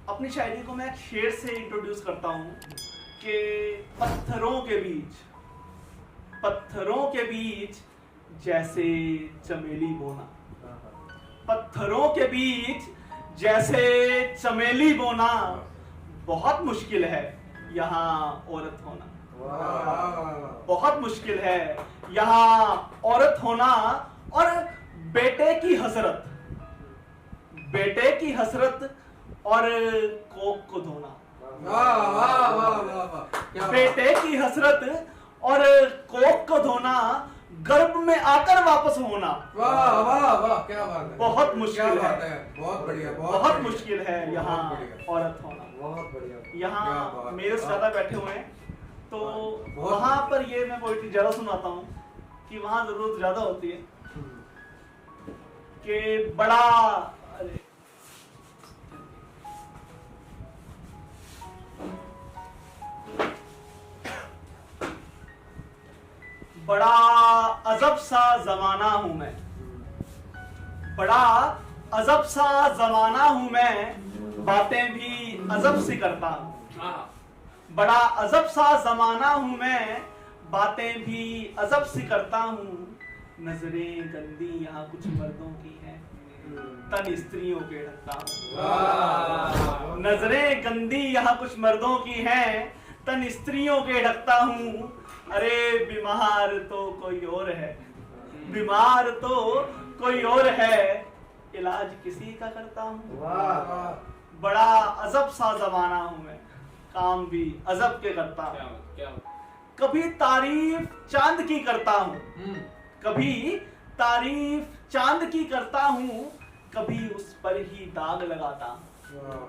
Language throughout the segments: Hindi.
अपनी शायरी को मैं एक शेर से इंट्रोड्यूस करता हूँ कि पत्थरों के बीच जैसे चमेली बोना, पत्थरों के बीच जैसे चमेली बोना, बहुत मुश्किल है यहाँ औरत होना, बहुत मुश्किल है यहाँ औरत होना। और बेटे की हसरत और कोख को धोना, बेटे की हसरत और कोख को धोना, गर्भ में आकर वापस होना, वाह वाह वाह, क्या बात है, बहुत मुश्किल है, बहुत बढ़िया, बहुत मुश्किल है यहाँ औरत होना। बहुत बढ़िया। यहाँ मेरे से ज्यादा बैठे हुए हैं, तो वहां पर ये मैं पोइट्री ज्यादा सुनाता हूँ कि वहां जरूरत ज्यादा होती है कि बड़ा अजब सा जमाना हूं मैं, बड़ा अजब सा जमाना हूं मैं, बातें भी अजब सी करता हूं, बड़ा अजब सा जमाना हूं मैं, बातें भी अजब सी करता हूं। नजरें गंदी यहाँ कुछ मर्दों की हैं, तन स्त्रियों के ढकता हूं, नजरें गंदी यहाँ कुछ मर्दों की हैं, तन स्त्रियों के ढकता हूं। अरे बीमार तो कोई और है, बीमार तो कोई और है, इलाज किसी का करता हूं। बड़ा अजब सा जमाना हूं मैं, काम भी अजब के करता हूं। कभी तारीफ चांद की करता हूं, कभी तारीफ चांद की करता हूं, कभी उस पर ही दाग लगाता हूं,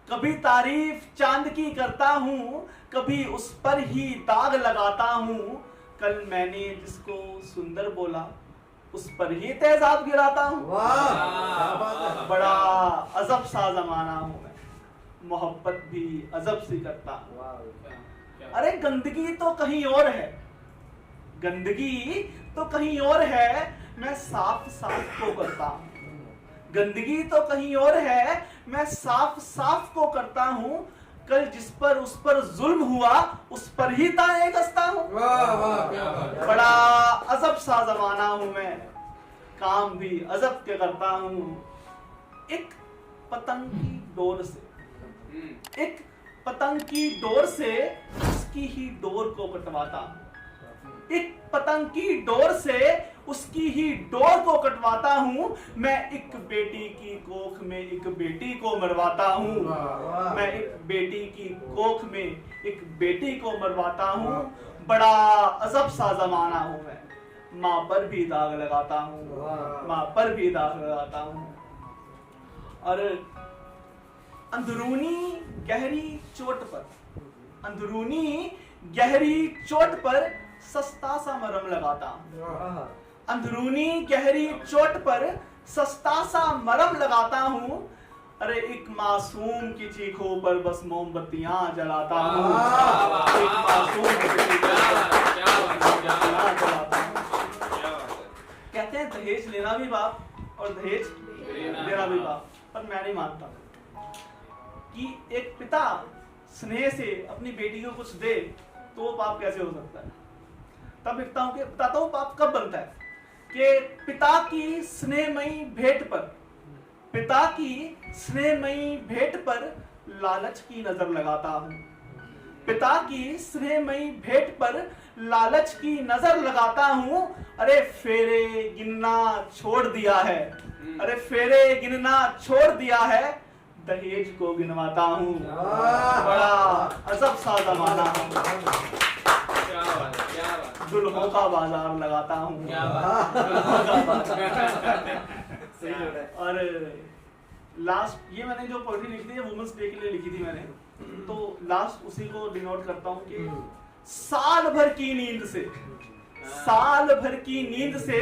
कभी तारीफ चांद की करता हूं, कभी उस पर ही दाग लगाता हूं। कल मैंने जिसको सुंदर बोला, उस पर ही तेजाब गिराता हूं। बड़ा अजब सा जमाना हूं मैं, मोहब्बत भी अजब सी करता हूं। अरे गंदगी तो कहीं और है, गंदगी तो कहीं और है, मैं साफ साफ को करता हूं, गंदगी तो कहीं और है, मैं साफ साफ को करता हूं। कल जिस पर उस पर जुल्म हुआ, उस पर ही ताने कसता हूं। बड़ा अजब सा जमाना हूं मैं, काम भी अजब के करता हूं। एक पतंग की डोर से, एक पतंग की डोर से उसकी ही डोर को कटवाता हूं, एक पतंग की डोर से उसकी ही डोर को कटवाता हूं। मैं एक बेटी की कोख में एक बेटी को मरवाता हूं, मैं एक बेटी की कोख में एक बेटी को मरवाता हूं। बड़ा अजब सा जमाना हूं मैं, माँ पर भी दाग लगाता हूं, माँ पर भी दाग लगाता हूं। और अंदरूनी गहरी चोट पर, अंदरूनी गहरी चोट पर सस्ता सा मरहम लगाता हूं, अंदरूनी गहरी चोट पर सस्ता सा मरहम लगाता हूं। अरे एक मासूम की चीखों पर बस मोमबत्तियां जलाता हूं, एक मासूम की चीखों पर मोमबत्तियां जलाता हूं। कहते हैं दहेज लेना भी पाप और दहेज देना भी पाप, पर मैं नहीं मानता कि एक पिता स्नेह से अपनी बेटी को कुछ दे तो वो पाप कैसे हो सकता है। तब बताता हूं पाप कब बनता है कि पिता की स्नेहमयी भेंट पर, पिता की स्नेहमयी भेंट पर लालच की नजर लगाता हूं, पिता की स्नेहमयी भेंट पर लालच की नजर लगाता हूं। अरे फेरे गिनना छोड़ दिया है, अरे फेरे गिनना छोड़ दिया है, दहेज को गिनवाता हूं। बड़ा अजब सा जमाना हूं, दुल्हों का बाजार लगाता हूं। और लास्ट ये मैंने जो पोएट्री लिखी थी वुमेन्स डे के लिए लिखी थी मैंने, तो लास्ट उसी को डिनोट करता हूं कि साल भर की नींद से, साल भर की नींद से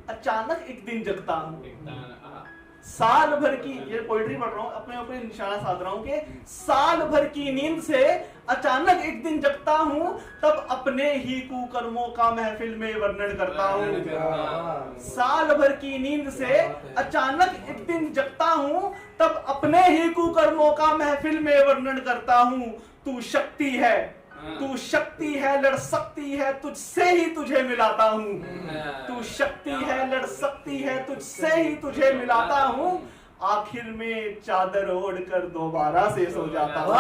अचानक एक दिन जगता हूं, साल भर की, ये पोइट्री पढ़ रहा हूं, अपने ऊपर निशाना साध रहा हूं कि साल भर की नींद से अचानक एक दिन जगता हूं, तब अपने ही कुकर्मों का महफिल में वर्णन करता हूं। साल भर की नींद से अचानक एक दिन जगता हूं, तब अपने ही कुकर्मों का महफिल में वर्णन करता हूं। तू शक्ति है, तू शक्ति है, लड़ सकती है, तुझसे ही तुझे मिलाता हूँ। तू शक्ति है, लड़ सकती है, तुझसे ही तुझे मिलाता हूँ। आखिर में चादर ओढ़कर दोबारा से सो जाता हूँ।